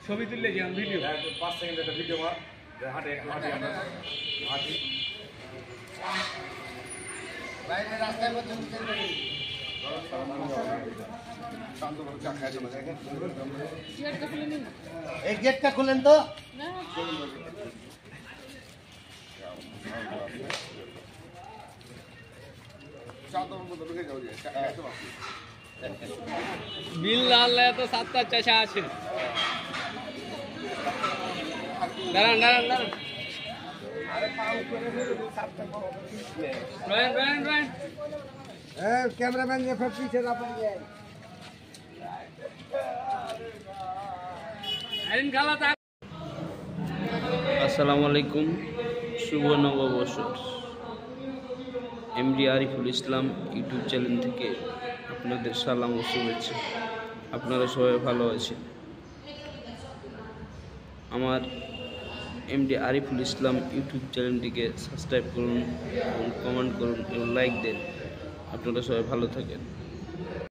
ছবি তুললে যে ভিডিও 5 সেকেন্ড একটা ভিডিও মার হাঁটে হাঁটে আমরা হাঁটি বাইরে রাস্তায় মধ্যে চলতে এই গেটটা খুলেন তো বিল লাল তো 7টা চাষা আছে দাঁড়ান দাঁড়ান দাঁড়ান রায়ন कैमरामैन ये फिर पीछे ना पड़ जाए আসসালামু আলাইকুম, শুভ নববর্ষ। MD Ariful Islam YouTube channel থেকে আপনাদের সালাম ও শুভেচ্ছা। আপনারা সবাই ভালো আছেন। আমার এমডি আরিফুল ইসলাম ইউটিউব চ্যানেলটিকে সাবস্ক্রাইব করুন এবং কমেন্ট করুন এবং লাইক দেন। আপনারা সবাই ভালো থাকেন।